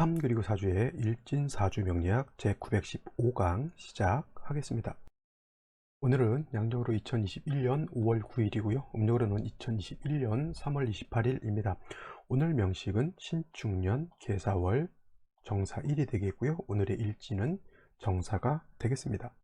3 그리고 4주의 일진사주 명리학 제915강 시작하겠습니다. 오늘은 양력으로 2021년 5월 9일이고요. 음력으로는 2021년 3월 28일입니다. 오늘 명식은 신축년 계사월 정사 1이 되겠고요. 오늘의 일진은 정사가 되겠습니다.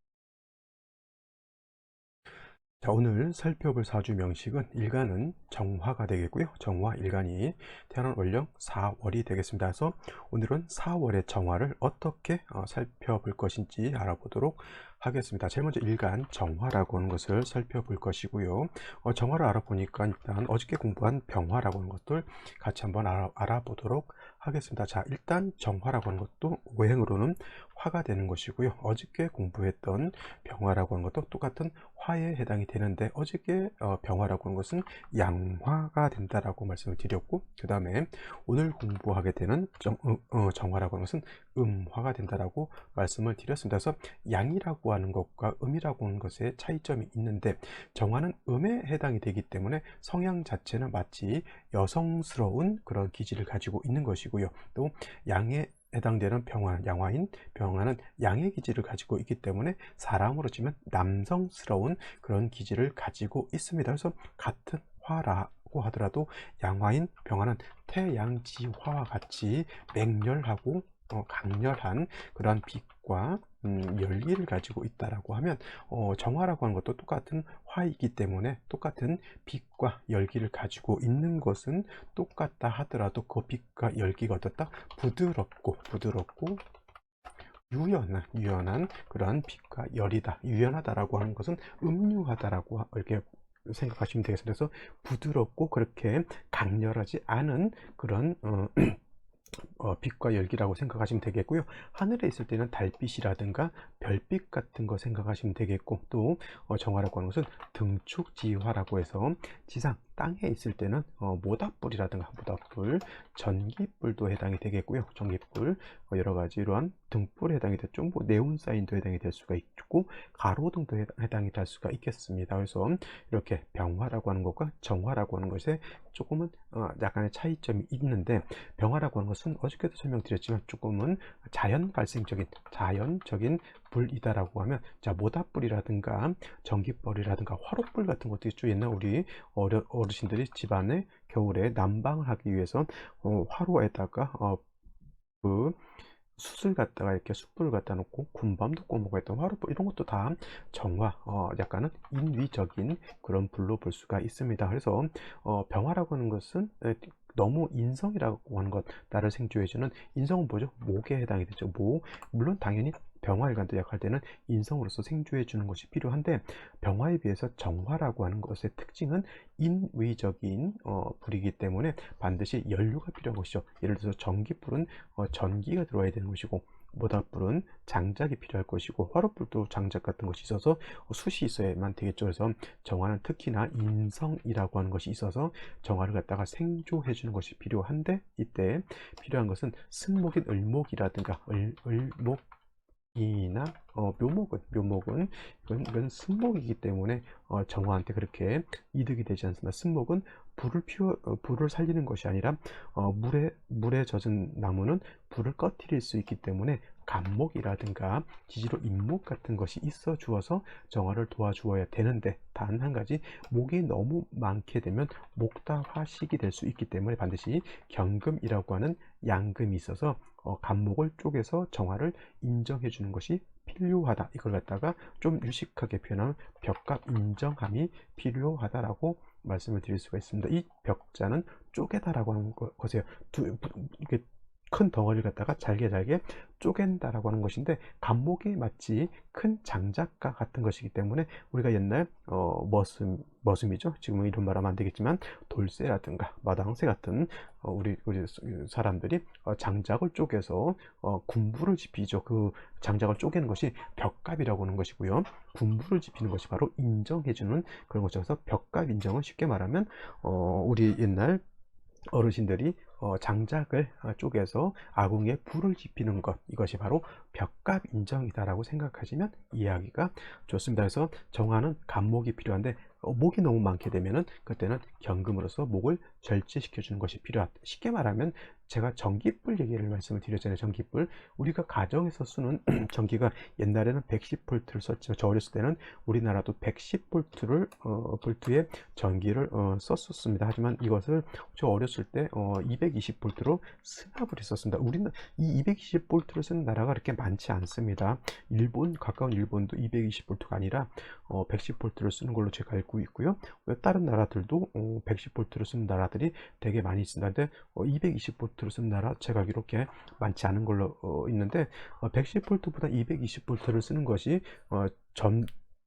자, 오늘 살펴볼 사주 명식은 일간은 정화가 되겠고요. 정화 일간이 태어난 월령 4월이 되겠습니다. 그래서 오늘은 4월의 정화를 어떻게 살펴볼 것인지 알아보도록 하겠습니다. 제일 먼저 일간 정화라고 하는 것을 살펴볼 것이고요. 정화를 알아보니까 일단 어저께 공부한 병화라고 하는 것들 같이 한번 알아보도록 하겠습니다. 자, 일단 정화라고 하는 것도 오행으로는 화가 되는 것이고요. 어저께 공부했던 병화라고 하는 것도 똑같은 화에 해당이 되는데 어저께 병화라고 하는 것은 양화가 된다라고 말씀을 드렸고, 그 다음에 오늘 공부하게 되는 정화라고 하는 것은 음화가 된다라고 말씀을 드렸습니다. 그래서 양이라고 하는 것과 음이라고 하는 것에 차이점이 있는데, 정화는 음에 해당이 되기 때문에 성향 자체는 마치 여성스러운 그런 기질을 가지고 있는 것이고요. 또 양에 해당되는 양화인 병화는 양의 기질을 가지고 있기 때문에 사람으로 치면 남성스러운 그런 기질을 가지고 있습니다. 그래서 같은 화라고 하더라도 양화인 병화는 태양지화와 같이 맹렬하고 강렬한 그런 빛과 열기를 가지고 있다라고 하면, 정화라고 하는 것도 똑같은 화이기 때문에 똑같은 빛과 열기를 가지고 있는 것은 똑같다 하더라도 그 빛과 열기가 어떻다? 부드럽고 유연한 그러한 빛과 열이다. 유연하다라고 하는 것은 음유하다라고 이렇게 생각하시면 되겠습니다. 그래서 부드럽고 그렇게 강렬하지 않은 그런 빛과 열기라고 생각하시면 되겠고요. 하늘에 있을 때는 달빛이라든가 별빛 같은 거 생각하시면 되겠고, 또 정화라고 하는 것은 등축지화라고 해서 지상 땅에 있을 때는 모닥불이라든가 모닥불, 전기불도 해당이 되겠고요. 전기불, 여러 가지 이러한 등불에 해당이 됐죠. 뭐 네온사인도 해당이 될 수가 있고, 가로등도 해당이 될 수가 있겠습니다. 그래서 이렇게 병화라고 하는 것과 정화라고 하는 것에 조금은 약간의 차이점이 있는데, 병화라고 하는 것은 어저께도 설명드렸지만 조금은 자연적인 불이다라고 하면, 자, 모닥불이라든가 전기불이라든가 화롯불 같은 것도 있죠. 옛날 우리 어르신들이 집안에 겨울에 난방을 하기 위해서 화로에다가 그 숯을 갖다가 이렇게 숯불을 갖다 놓고 군밤도 꼬먹고 했던 화롯불, 이런 것도 다 정화, 약간은 인위적인 그런 불로 볼 수가 있습니다. 그래서 병화라고 하는 것은 너무 인성이라고 하는 것, 나를 생조해주는 인성은 뭐죠? 목에 해당이 되죠. 목. 물론 당연히 병화일간도 약할 때는 인성으로서 생조해 주는 것이 필요한데, 병화에 비해서 정화라고 하는 것의 특징은 인위적인 불이기 때문에 반드시 연료가 필요한 것이죠. 예를 들어서 전기불은 전기가 들어와야 되는 것이고, 모닥불은 장작이 필요할 것이고, 화롯불도 장작 같은 것이 있어서 숯이 있어야만 되겠죠. 그래서 정화는 특히나 인성이라고 하는 것이 있어서 정화를 갖다가 생조해 주는 것이 필요한데, 이때 필요한 것은 승목인 을목이라든가 을목이나 묘목은 이건 승목이기 때문에 정화한테 그렇게 이득이 되지 않습니다. 승목은 불을 살리는 것이 아니라 물에 젖은 나무는 불을 꺼뜨릴 수 있기 때문에 간목이라든가 지지로 인목 같은 것이 있어 주어서 정화를 도와주어야 되는데, 단 한 가지, 목이 너무 많게 되면 목다화식이 될 수 있기 때문에 반드시 경금이라고 하는 양금이 있어서 간목을 쪼개서 정화를 인정해 주는 것이 필요하다. 이걸 갖다가 좀 유식하게 표현하면 벽값 인정함이 필요하다라고 말씀을 드릴 수가 있습니다. 이 벽자는 쪼개다라고 하는 것이에요. 이렇게 큰 덩어리를 갖다가 잘게 쪼갠다라고 하는 것인데, 간목이 마치 큰 장작과 같은 것이기 때문에 우리가 옛날 머슴이죠. 지금은 이런 말 하면 안 되겠지만 돌쇠라든가 마당새 같은 우리 사람들이 장작을 쪼개서 군부를 지피죠. 그 장작을 쪼개는 것이 벽갑이라고 하는 것이고요. 군부를 지피는 것이 바로 인정해주는 그런 것이어서 벽갑 인정은 쉽게 말하면 우리 옛날 어르신들이 장작을 쪼개서 아궁이에 불을 지피는 것, 이것이 바로 벽갑 인정이다라고 생각하시면 이해하기가 좋습니다. 그래서 정화는 간목이 필요한데, 목이 너무 많게 되면은 그때는 경금으로서 목을 절제시켜 주는 것이 필요하다. 쉽게 말하면 제가 전기불 얘기를 말씀을 드렸잖아요. 전기불. 우리가 가정에서 쓰는 전기가 옛날에는 110V를 썼지만 저 어렸을 때는 우리나라도 110V를 볼트의 전기를 썼었습니다. 하지만 이것을 저 어렸을 때 220V로 승합을 했었습니다. 우리는 이 220V를 쓰는 나라가 그렇게 많지 않습니다. 일본, 가까운 일본도 220V가 아니라 110V를 쓰는 걸로 제가 알고 있고요. 다른 나라들도 110V를 쓰는 나라들이 되게 많이 있습니다. 근데 220V를 쓰는 나라 제가 알기로 이렇게 많지 않은 걸로 있는데 110V보다 220V를 쓰는 것이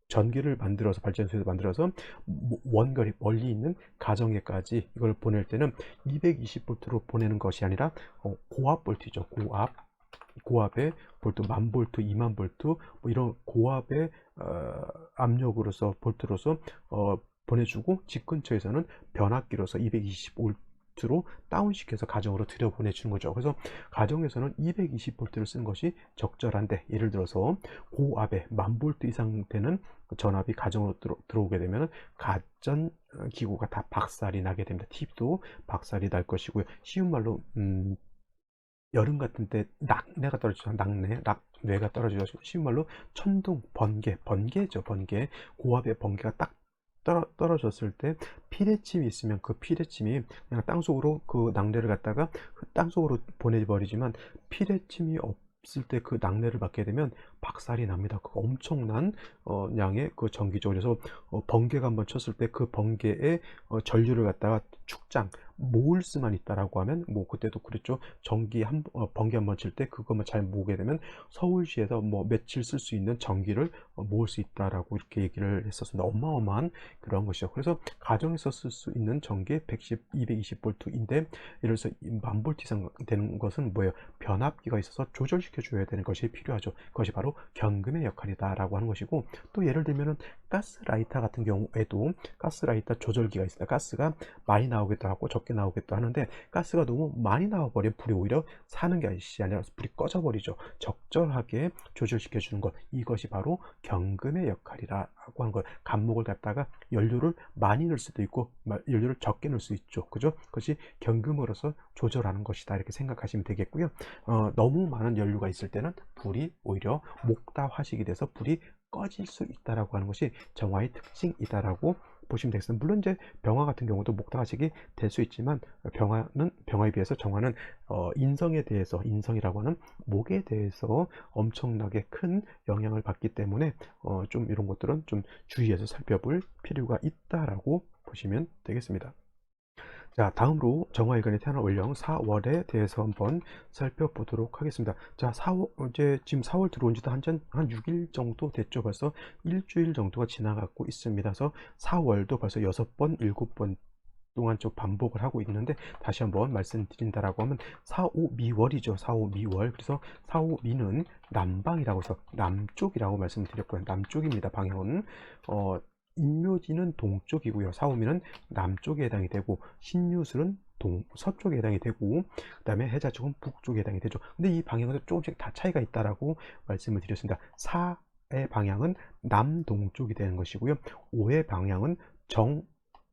전기를 만들어서 발전소에서 만들어서 원거리 멀리 있는 가정에까지 이걸 보낼 때는 220V로 보내는 것이 아니라 고압 볼트죠. 고압의 볼트 1000V, 2000V 뭐 이런 고압의 압력으로서 볼트로서 보내주고 집 근처에서는 변압기로서 220V로 다운시켜서 가정으로 들여보내주는 거죠. 그래서 가정에서는 220V를 쓰는 것이 적절한데, 예를 들어서 고압의 1000V 이상 되는 전압이 가정으로 들어오게 되면 가전 기구가 다 박살이 나게 됩니다. TV도 박살이 날 것이고요. 쉬운 말로 여름 같은 때 낙뢰가 떨어지죠. 낙뢰가 떨어지죠. 쉬운 말로 천둥, 번개죠. 번개. 고압의 번개가 딱 떨어졌을 때 피레침이 있으면 그 피레침이 그냥 땅속으로 그 낙뢰를 갖다가 그 땅속으로 보내버리지만, 피레침이 없을 때 그 낙뢰를 받게 되면 박살이 납니다. 그 엄청난 양의 그 전기죠. 그래서 번개가 한번 쳤을 때 그 번개의 전류를 갖다가 축장 모을 수만 있다라고 하면, 뭐 그때도 그랬죠. 번개 한번 칠 때 그것만 잘 모으게 되면 서울시에서 뭐 며칠 쓸 수 있는 전기를 모을 수 있다라고 이렇게 얘기를 했었습니다. 어마어마한 그런 것이죠. 그래서 가정에서 쓸 수 있는 전기 220V인데, 예를 들어서 1000V 이상 되는 것은 뭐예요? 변압기가 있어서 조절시켜 줘야 되는 것이 필요하죠. 그것이 바로 경금의 역할이다 라고 하는 것이고, 또 예를 들면은 가스라이터 같은 경우에도 가스라이터 조절기가 있습니다. 가스가 많이 나오기도 하고 적게 나오기도 하는데, 가스가 너무 많이 나와버리면 불이 오히려 사는 것이 아니라 불이 꺼져버리죠. 적절하게 조절시켜 주는 것, 이것이 바로 경금의 역할이라고 하는 것. 감목을 갖다가 연료를 많이 넣을 수도 있고 연료를 적게 넣을 수 있죠. 그죠? 그것이 경금으로서 조절하는 것이다, 이렇게 생각하시면 되겠고요. 너무 많은 연료가 있을 때는 불이 오히려 목다화식이 돼서 불이 꺼질 수 있다라고 하는 것이 정화의 특징이다라고 보시면 되겠습니다. 물론 이제 병화 같은 경우도 목다화식이 될 수 있지만, 병화에 비해서 정화는 인성이라고 하는 목에 대해서 엄청나게 큰 영향을 받기 때문에 좀 이런 것들은 좀 주의해서 살펴볼 필요가 있다라고 보시면 되겠습니다. 자, 다음으로 정화일간이 태어난 월령 4월에 대해서 한번 살펴보도록 하겠습니다. 자, 이제 지금 4월 들어온 지도 한 6일 정도 됐죠. 벌써 일주일 정도가 지나가고 있습니다. 그래서 4월도 벌써 6번, 7번 동안 좀 반복을 하고 있는데, 다시 한번 말씀드린다라고 하면 4,5미월이죠. 4,5미월. 그래서 4,5미는 남방이라고 해서 남쪽이라고 말씀드렸고요. 남쪽입니다. 방향은 인묘지는 동쪽이고요. 4,5미는 남쪽에 해당이 되고, 신유술은 서쪽에 해당이 되고, 그 다음에 해자축은 북쪽에 해당이 되죠. 근데 이 방향에서 조금씩 다 차이가 있다라고 말씀을 드렸습니다. 4의 방향은 남동쪽이 되는 것이고요. 5의 방향은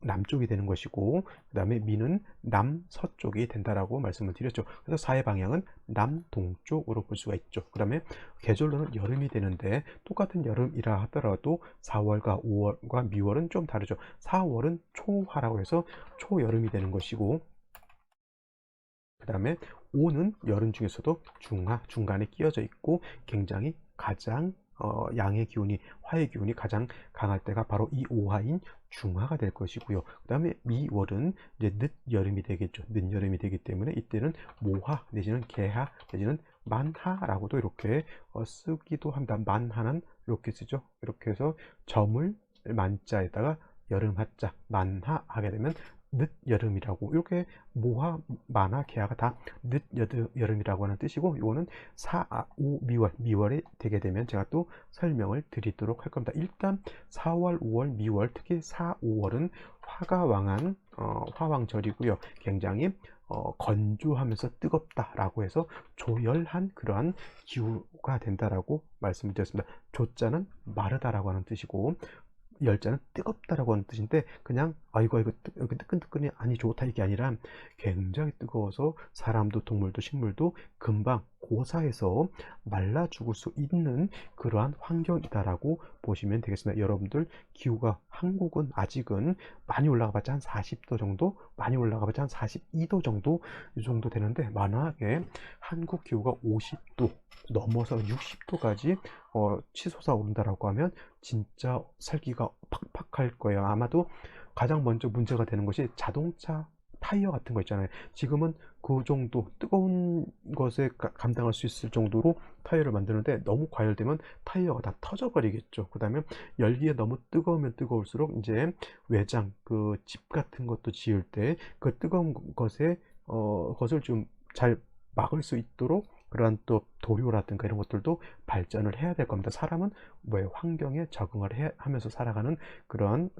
남쪽이 되는 것이고, 그 다음에 미는 남서쪽이 된다라고 말씀을 드렸죠. 그래서 4의 방향은 남동쪽으로 볼 수가 있죠. 그 다음에 계절로는 여름이 되는데, 똑같은 여름이라 하더라도 4월과 5월과 미월은 좀 다르죠. 4월은 초하라고 해서 초여름이 되는 것이고, 그 다음에 5는 여름 중에서도 중간에 끼어져 있고, 굉장히 가장 양의 기운이, 화의 기운이 가장 강할 때가 바로 이 5화인 중화가 될 것이고요. 그 다음에 미월은 이제 늦여름이 되겠죠. 늦여름이 되기 때문에 이때는 모화 내지는 개화 내지는 만하라고도 이렇게 쓰기도 합니다. 만하는 이렇게 쓰죠. 이렇게 해서 점을 만자에다가 여름 하자 만하 하게 되면 늦여름이라고, 이렇게 모화, 만화, 개화가 다 늦여름이라고 하는 뜻이고, 이거는 4,5미월이 되게 되면 제가 또 설명을 드리도록 할 겁니다. 일단 4월, 5월, 미월, 특히 4, 5월은 화가 왕한 화왕절이고요. 굉장히 건조하면서 뜨겁다라고 해서 조열한 그러한 기후가 된다라고 말씀을 드렸습니다. 조자는 마르다라고 하는 뜻이고, 열자는 뜨겁다라고 하는 뜻인데, 그냥 이거 뜨끈뜨끈이 아니 좋다 이게 아니라 굉장히 뜨거워서 사람도 동물도 식물도 금방 고사해서 말라 죽을 수 있는 그러한 환경이다라고 보시면 되겠습니다. 여러분들 기후가 한국은 아직은 많이 올라가봤자 한 40도 정도, 많이 올라가봤자 한 42도 정도 이 정도 되는데, 만약에 한국 기후가 50도 넘어서 60도까지 치솟아 오른다라고 하면 진짜 살기가 팍팍할 거예요. 아마도 가장 먼저 문제가 되는 것이 자동차 타이어 같은 거 있잖아요. 지금은 그 정도 뜨거운 것에 감당할 수 있을 정도로 타이어를 만드는데, 너무 과열되면 타이어가 다 터져버리겠죠. 그 다음에 열기에 너무 뜨거우면 뜨거울수록 이제 외장 그 집 같은 것도 지을 때 그 뜨거운 것을 좀 잘 막을 수 있도록 그러한 또 도료라든가 이런 것들도 발전을 해야 될 겁니다. 사람은 왜 환경에 적응을 하면서 살아가는 그런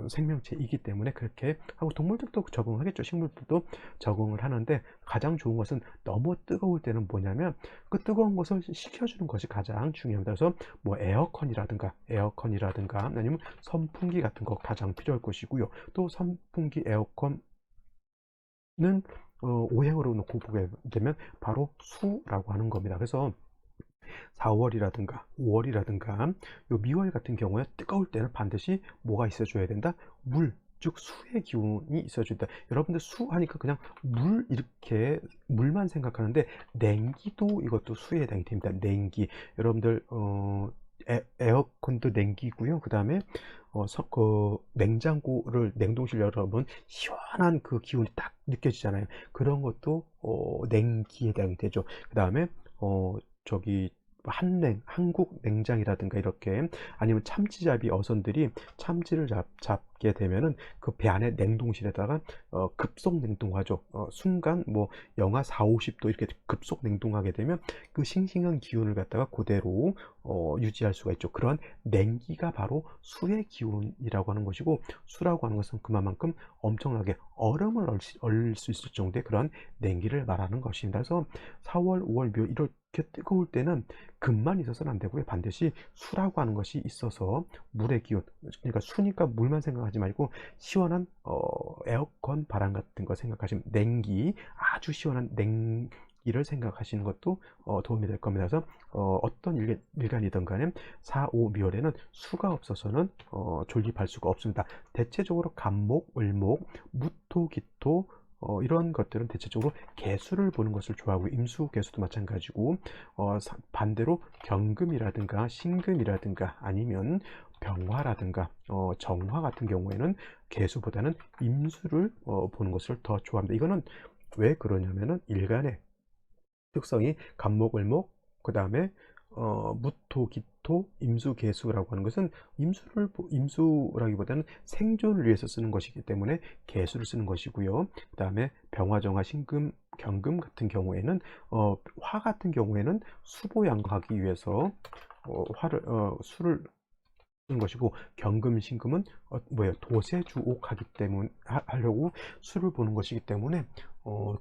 생명체이기 때문에 그렇게 하고, 동물들도 적응하겠죠. 식물들도 적응을 하는데, 가장 좋은 것은 너무 뜨거울 때는 뭐냐면 그 뜨거운 것을 식혀주는 것이 가장 중요합니다. 그래서 뭐 에어컨이라든가 아니면 선풍기 같은 거 가장 필요할 것이고요. 또 선풍기, 에어컨은 오행으로 놓고 보게 되면 바로 수라고 하는 겁니다. 그래서 4월이라든가 5월이라든가 요 미월 같은 경우에 뜨거울 때는 반드시 뭐가 있어줘야 된다? 물, 즉 수의 기운이 있어준다. 여러분들 수 하니까 그냥 물, 이렇게 물만 생각하는데 냉기도 이것도 수의 행태입니다. 냉기. 여러분들 에어컨도 냉기고요. 그 다음에 냉장고를, 냉동실 열어보면 시원한 그 기운이 딱 느껴지잖아요. 그런 것도 냉기에 해당이 되죠. 그 다음에 저기 한국 냉장이라든가 이렇게, 아니면 참치잡이 어선들이 참치를 잡게 되면은 그 배 안에 냉동실에다가 급속 냉동하죠. 순간 뭐 영하 4, 50도 이렇게 급속 냉동하게 되면 그 싱싱한 기운을 갖다가 그대로 유지할 수가 있죠. 그런 냉기가 바로 수의 기운이라고 하는 것이고, 수라고 하는 것은 그만큼 엄청나게 얼음을 얼릴 수 있을 정도의 그런 냉기를 말하는 것입니다. 그래서 4월, 5월, 묘 이렇게 뜨거울 때는 금만 있어서는 안 되고요. 반드시 수라고 하는 것이 있어서 물의 기운, 그러니까 수니까 물만 생각하지 말고 시원한 에어컨 바람 같은 거 생각하시면, 아주 시원한 냉기를 생각하시는 것도 도움이 될 겁니다. 그래서 어떤 일간이든 간에 4, 5, 미월에는 수가 없어서는 존립할 수가 없습니다. 대체적으로 간목, 을목, 무토, 기토 이런 것들은 대체적으로 개수를 보는 것을 좋아하고, 임수 개수도 마찬가지고, 반대로 경금이라든가 신금이라든가 아니면 병화라든가 정화 같은 경우에는 개수보다는 임수를 보는 것을 더 좋아합니다. 이거는 왜 그러냐면은 일간의 특성이 간목을목, 그 다음에 무토, 기토, 임수, 개수라고 하는 것은 임수라기보다는 생존을 위해서 쓰는 것이기 때문에 개수를 쓰는 것이고요. 그 다음에 병화, 정화, 신금, 경금 같은 경우에는 화 같은 경우에는 수보양하기 위해서 수를 쓰는 것이고, 경금, 신금은 도세주옥하기 때문에 하려고 수를 보는 것이기 때문에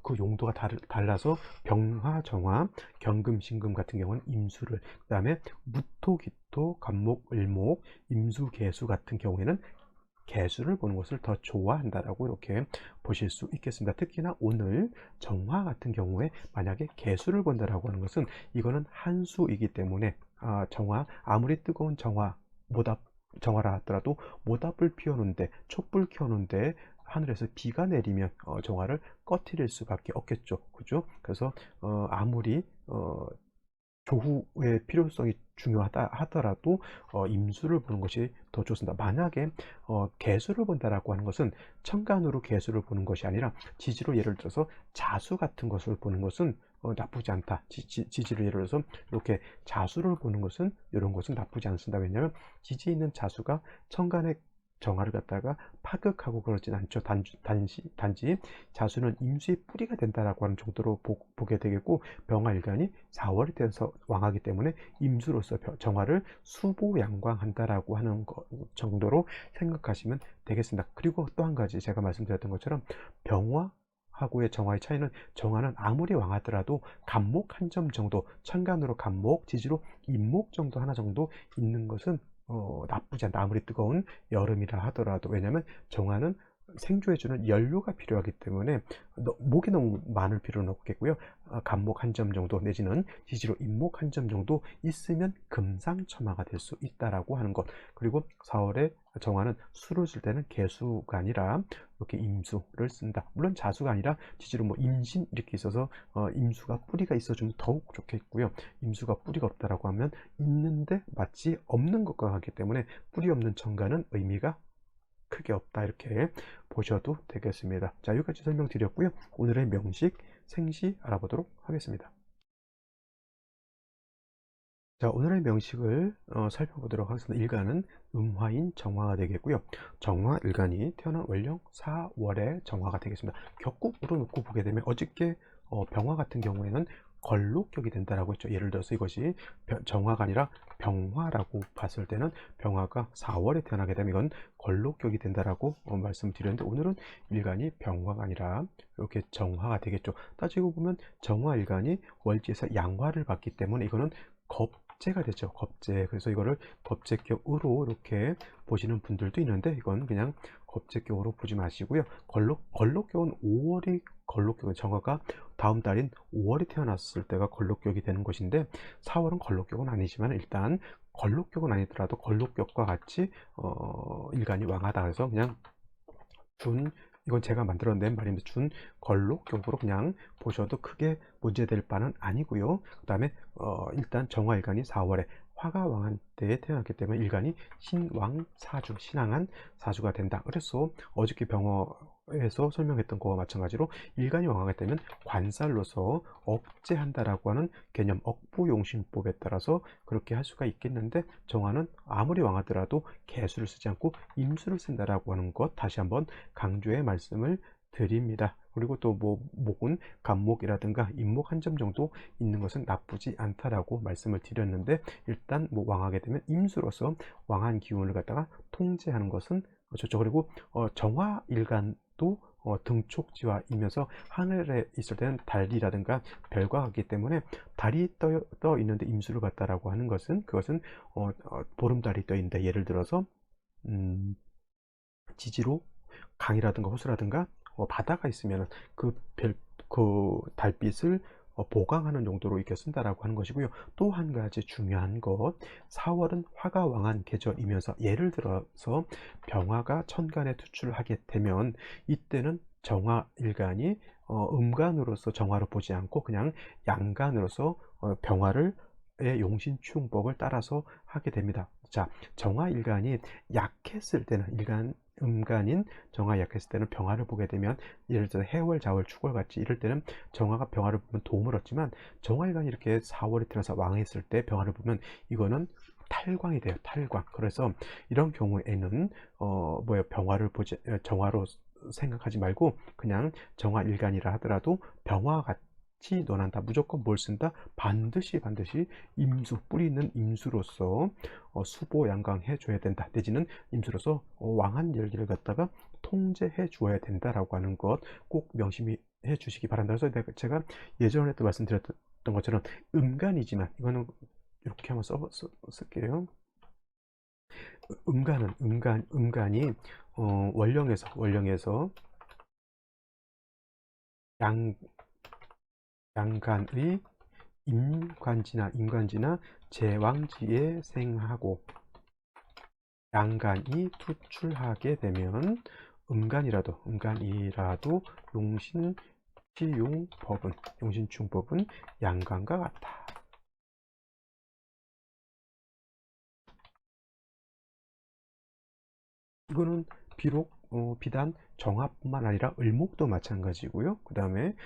그 용도가 달라서 병화, 정화, 경금, 신금 같은 경우는 임수를, 그 다음에 무토, 기토, 간목, 을목, 임수, 개수 같은 경우에는 개수를 보는 것을 더 좋아한다라고 이렇게 보실 수 있겠습니다. 특히나 오늘 정화 같은 경우에 만약에 개수를 본다라고 하는 것은 이거는 한수이기 때문에 정화, 아무리 뜨거운 정화라 하더라도 모닥불 피우는데, 촛불 켜는데 하늘에서 비가 내리면 정화를 꺼트릴 수밖에 없겠죠. 그죠? 그래서 아무리 조후의 필요성이 중요하다 하더라도 임수를 보는 것이 더 좋습니다. 만약에 개수를 본다라고 하는 것은 천간으로 개수를 보는 것이 아니라 지지로, 예를 들어서 자수 같은 것을 보는 것은 나쁘지 않다. 지지를 예를 들어서 이렇게 자수를 보는 것은, 이런 것은 나쁘지 않습니다. 왜냐하면 지지에 있는 자수가 천간의 정화를 갖다가 파극하고 그러진 않죠. 단지 자수는 임수의 뿌리가 된다라고 하는 정도로 보게 되겠고, 병화일간이 4월이 돼서 왕하기 때문에 임수로서 정화를 수보양광한다라고 하는 정도로 생각하시면 되겠습니다. 그리고 또 한 가지, 제가 말씀드렸던 것처럼 병화 하고의 정화의 차이는, 정화는 아무리 왕하더라도 간목 한 점 정도, 천간으로 간목, 지지로 임목 정도 하나 정도 있는 것은 나쁘지 않다. 아무리 뜨거운 여름이라 하더라도. 왜냐하면 정화는 생조해주는 연료가 필요하기 때문에 목이 너무 많을 필요는 없겠고요. 간목 한 점 정도 내지는 지지로 잇목 한 점 정도 있으면 금상첨화가 될 수 있다라고 하는 것. 그리고 4월에 정화는 수를 쓸 때는 개수가 아니라 이렇게 임수를 쓴다. 물론 자수가 아니라 지지로 뭐 임신 이렇게 있어서 임수가 뿌리가 있어주면 더욱 좋겠고요. 임수가 뿌리가 없다라고 하면 있는데 마치 없는 것과 같기 때문에 뿌리 없는 정가는 의미가 크게 없다 이렇게 보셔도 되겠습니다. 자, 여기까지 설명드렸고요. 오늘의 명식, 생시 알아보도록 하겠습니다. 자, 오늘의 명식을 살펴보도록 하겠습니다. 일간은 음화인 정화가 되겠고요. 정화 일간이 태어난 월령 4월의 정화가 되겠습니다. 격국으로 놓고 보게 되면 어저께 병화 같은 경우에는 걸록격이 된다라고 했죠. 예를 들어서 이것이 정화가 아니라 병화라고 봤을 때는 병화가 4월에 태어나게 되면 이건 걸록격이 된다라고 말씀드렸는데 오늘은 일간이 병화가 아니라 이렇게 정화가 되겠죠. 따지고 보면 정화 일간이 월지에서 양화를 받기 때문에 이거는 겁재가 되죠. 겁재. 그래서 이거를 겁재격으로 이렇게 보시는 분들도 있는데 이건 그냥 겁재격으로 보지 마시고요. 걸록격은 5월이 걸록격은 정화가 다음 달인 5월에 태어났을 때가 걸록격이 되는 것인데 4월은 걸록격은 아니지만 일단 걸록격은 아니더라도 걸록격과 같이 일간이 왕하다 해서 그냥 이건 제가 만들어낸 말인데 준 걸록격으로 그냥 보셔도 크게 문제될 바는 아니고요. 그 다음에 일단 정화일간이 4월에 화가 왕한 때에 태어났기 때문에 일간이 신왕사주, 신앙한 사주가 된다. 그래서 어저께 병어에서 설명했던 거와 마찬가지로 일간이 왕하게 되면 관살로서 억제한다라고 하는 개념, 억부용신법에 따라서 그렇게 할 수가 있겠는데 정화는 아무리 왕하더라도 개수를 쓰지 않고 임수를 쓴다라고 하는 것 다시 한번 강조해 말씀을 드립니다. 그리고 또 뭐 목은 간목이라든가 임목 한 점 정도 있는 것은 나쁘지 않다라고 말씀을 드렸는데 일단 뭐 왕하게 되면 임수로서 왕한 기운을 갖다가 통제하는 것은 좋죠. 그리고 정화 일간도 등촉지화이면서 하늘에 있을 때는 달이라든가 별과 같기 때문에 달이 떠 있는데 임수를 갖다라고 하는 것은 그것은 보름달이 떠 있는데 예를 들어서 지지로 강이라든가 호수라든가 바다가 있으면 그 달빛을 보강하는 용도로 이렇게 쓴다라고 하는 것이고요. 또 한 가지 중요한 것, 4월은 화가 왕한 계절이면서 예를 들어서 병화가 천간에 투출을 하게 되면 이때는 정화일간이 음간으로서 정화를 보지 않고 그냥 양간으로서 병화를 의 용신충법을 따라서 하게 됩니다. 자, 정화일간이 약했을 때는 음간인 정화 약했을 때는 병화를 보게 되면 예를 들어 해월, 자월, 축월 같이 이럴 때는 정화가 병화를 보면 도움을 얻지만 정화일간이 이렇게 4월에 태어나서 왕했을 때 병화를 보면 이거는 탈광이 돼요. 탈광. 그래서 이런 경우에는 병화를 보지 정화로 생각하지 말고 그냥 정화일간이라 하더라도 병화 같이 논한다. 무조건 뭘 쓴다? 반드시 임수, 뿌리 있는 임수로서 수보 양강해 줘야 된다. 내지는 임수로서 왕한 열기를 갖다가 통제해 주어야 된다라고 하는 것 꼭 명심해 주시기 바란다. 그래서 제가 예전에도 말씀드렸던 것처럼 음간이지만 이거는 이렇게 한번 쓸게요. 음간이 월령에서 양간의 임관지나 제왕지에 생하고 양간이 투출하게 되면 음간이라도 용신충법은 양간과 같다. 이거는 비록 비단 정화뿐만 아니라 을목도 마찬가지고요. 그 다음에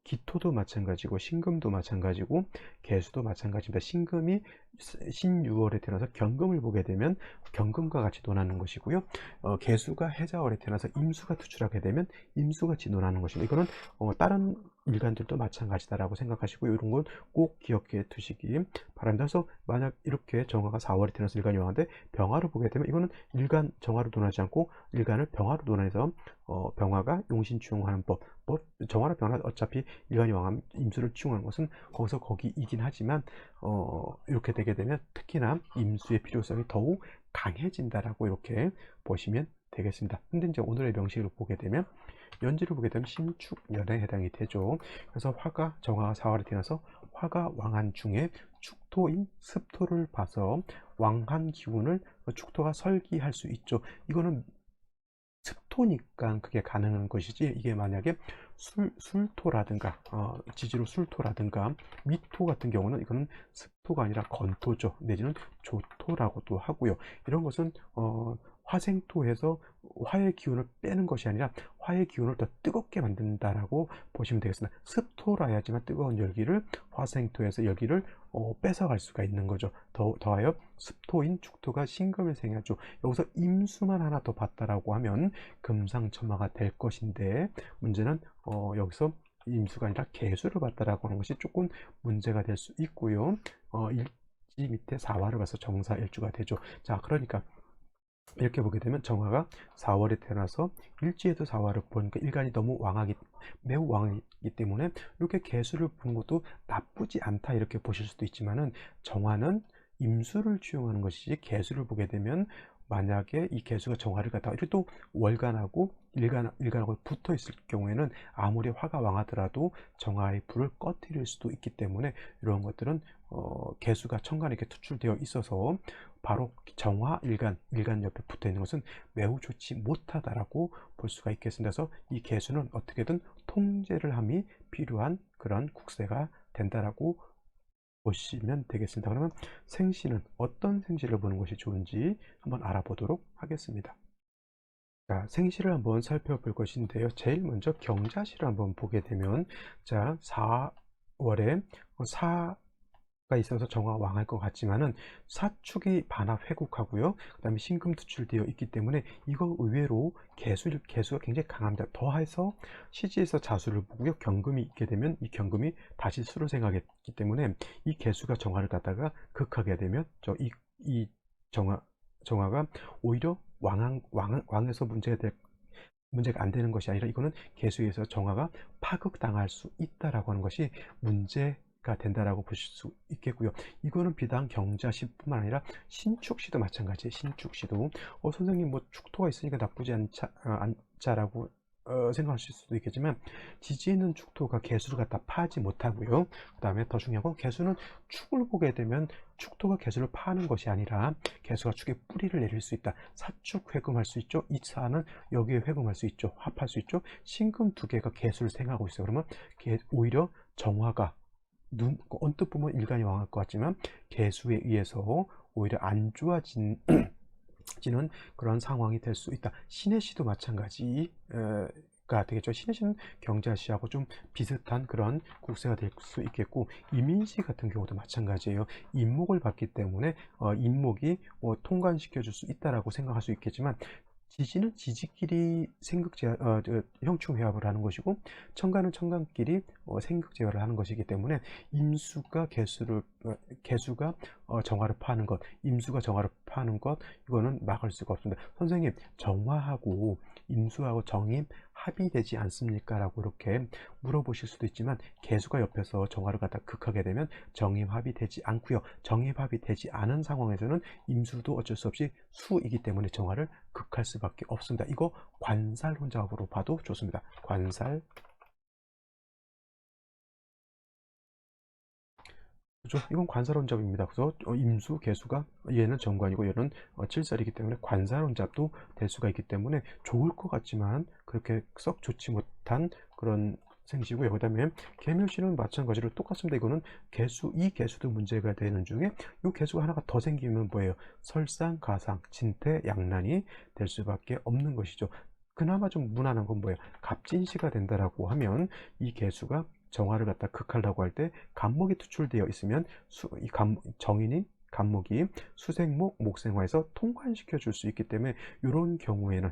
기토도 마찬가지고 신금도 마찬가지고 개수도 마찬가지입니다. 신금이 신유월에 태어나서 경금을 보게 되면 경금과 같이 논하는 것이고요. 개수가 해자월에 태어나서 임수가 투출하게 되면 임수가 진논하는 것입니다. 이거는 다른 일간들도 마찬가지다라고 생각하시고 이런 건 꼭 기억해 두시기 바랍니다. 그래서 만약 이렇게 정화가 4월에 태어나서 일간이 왕한데 병화를 보게 되면 이거는 일간 정화로 논하지 않고 일간을 병화로 논해서 병화가 용신충하는 법, 정화나 병화 어차피 일간이 왕하면 임수를 치용하는 것은 거기서 거기이긴 하지만 이렇게 되게 되면 특히나 임수의 필요성이 더욱 강해진다라고 이렇게 보시면 되겠습니다. 근데 이제 오늘의 명식을 보게 되면 연지를 보게 되면 신축년에 해당이 되죠. 그래서 화가 정화가 4월에 태어나서 화가 왕한 중에 축토인 습토를 봐서 왕한 기운을 축토가 설기할 수 있죠. 이거는 습토니까 그게 가능한 것이지, 이게 만약에 술토라든가 지지로 술토라든가 미토 같은 경우는 이거는 습토가 아니라 건토죠. 내지는 조토라고도 하고요. 이런 것은 화생토에서 화의 기운을 빼는 것이 아니라 화의 기운을 더 뜨겁게 만든다라고 보시면 되겠습니다. 습토라 해야지만 뜨거운 열기를 화생토에서 열기를 뺏어갈 수가 있는 거죠. 더하여 습토인 축토가 신금을 생해하죠. 여기서 임수만 하나 더 봤다라고 하면 금상첨화가 될 것인데, 문제는 여기서 임수가 아니라 개수를 봤다라고 하는 것이 조금 문제가 될 수 있고요. 일지 밑에 사화를 봐서 정사일주가 되죠. 자, 그러니까 이렇게 보게 되면 정화가 4월에 태어나서 일지에도 4화를 보니까 일간이 너무 매우 왕이기 때문에 이렇게 개수를 보는 것도 나쁘지 않다 이렇게 보실 수도 있지만은, 정화는 임수를 취용하는 것이지 개수를 보게 되면 만약에 이 개수가 정화를 갖다가 이렇게 또 월간하고 일간하고 붙어 있을 경우에는 아무리 화가 왕하더라도 정화의 불을 꺼뜨릴 수도 있기 때문에, 이런 것들은 개수가 천간에 이렇게 투출되어 있어서 바로 정화 일간 옆에 붙어 있는 것은 매우 좋지 못하다라고 볼 수가 있겠습니다. 그래서 이 개수는 어떻게든 통제를 함이 필요한 그런 국세가 된다라고 보시면 되겠습니다. 그러면 생시는 어떤 생시를 보는 것이 좋은지 한번 알아보도록 하겠습니다. 자, 생시를 한번 살펴볼 것인데요. 제일 먼저 경자시를 한번 보게 되면, 자, 4월에 가 있어서 정화가 왕할 것 같지만은 사축이 반합 회국하고요. 그 다음에 신금 투출되어 있기 때문에 이거 의외로 개수가 굉장히 강합니다. 더해서 시지에서 자수를 보고요. 경금이 있게 되면 이 경금이 다시 수를 생하기 때문에 이 개수가 정화를 갖다가 극하게 되면 이 정화가 오히려 왕에서 문제가 안 되는 것이 아니라, 이거는 개수에서 정화가 파극당할 수 있다라고 하는 것이 문제가 된다라고 보실 수 있겠고요. 이거는 비단 경자시뿐만 아니라 신축시도 마찬가지예요. 신축시도 선생님 뭐 축토가 있으니까 나쁘지 않자라고 생각하실 수도 있겠지만, 지지에 있는 축토가 개수를 갖다 파지 못하고요. 그 다음에 더 중요한 건, 개수는 축을 보게 되면 축토가 개수를 파는 것이 아니라 개수가 축에 뿌리를 내릴 수 있다. 사축 회금할 수 있죠. 이사는 여기에 회금할 수 있죠. 합할 수 있죠. 신금 두 개가 개수를 생하고 있어요. 그러면 오히려 정화가 언뜻 보면 일간이 왕할 것 같지만 개수에 의해서 오히려 안 좋아지는 그런 상황이 될 수 있다. 신의 시도 마찬가지가 되겠죠. 신의 시는 경자시하고 좀 비슷한 그런 국세가 될 수 있겠고, 이민시 같은 경우도 마찬가지예요. 인목을 받기 때문에 인목이 통관시켜 줄 수 있다라고 생각할 수 있겠지만, 지지는 지지끼리 형충회합을 하는 것이고, 천간은 천간끼리 생극제화를 하는 것이기 때문에, 개수가 정화를 파는 것, 임수가 정화를 파는 것, 이거는 막을 수가 없습니다. 선생님, 정화하고 임수하고 정임 합이 되지 않습니까? 라고 이렇게 물어보실 수도 있지만, 개수가 옆에서 정화를 갖다 극하게 되면 정임합이 되지 않고요. 정임합이 되지 않은 상황에서는 임수도 어쩔 수 없이 수이기 때문에 정화를 극할 수밖에 없습니다. 이거 관살 혼잡으로 봐도 좋습니다. 관살. 그렇죠? 이건 관살혼잡입니다. 그래서 임수, 개수가, 얘는 정관이고 얘는 칠살이기 때문에 관살혼잡도 될 수가 있기 때문에 좋을 것 같지만 그렇게 썩 좋지 못한 그런 생시고요. 그 다음에 계묘시는 마찬가지로 똑같습니다. 이거는 이 개수도 문제가 되는 중에 이 개수가 하나가 더 생기면 뭐예요? 설상, 가상, 진태, 양난이 될 수밖에 없는 것이죠. 그나마 좀 무난한 건 뭐예요? 갑진시가 된다라고 하면, 이 개수가 정화를 갖다 극하려고 할 때 간목이 투출되어 있으면 정인인 간목이 수생목, 목생화에서 통관시켜 줄 수 있기 때문에, 이런 경우에는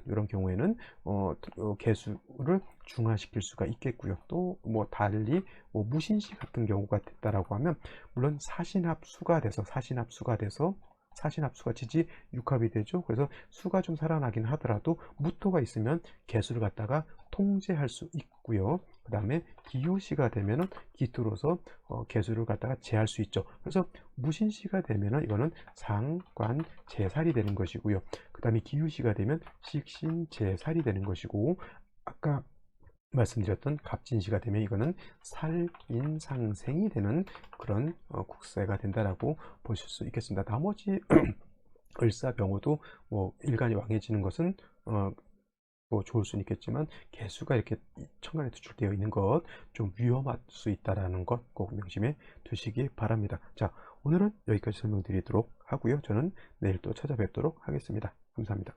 개수를 중화시킬 수가 있겠고요. 또 뭐 달리 무신시 같은 경우가 됐다라고 하면, 물론 사신합수가 지지 육합이 되죠. 그래서 수가 좀 살아나긴 하더라도 무토가 있으면 개수를 갖다가 통제할 수 있고요. 그 다음에 기유시가 되면은 기토로서 개수를 갖다가 재할 수 있죠. 그래서 무신시가 되면은 이거는 상관 제살이 되는 것이고요. 그 다음에 기유시가 되면 식신 제살이 되는 것이고, 아까 말씀드렸던 갑진시가 되면 이거는 살인상생이 되는 그런 국세가 된다라고 보실 수 있겠습니다. 나머지 을사병호도 뭐 일간이 왕해지는 것은 뭐 좋을 수는 있겠지만, 개수가 이렇게 천간에 투출되어 있는 것 좀 위험할 수 있다라는 것 꼭 명심해 두시기 바랍니다. 자, 오늘은 여기까지 설명드리도록 하고요. 저는 내일 또 찾아뵙도록 하겠습니다. 감사합니다.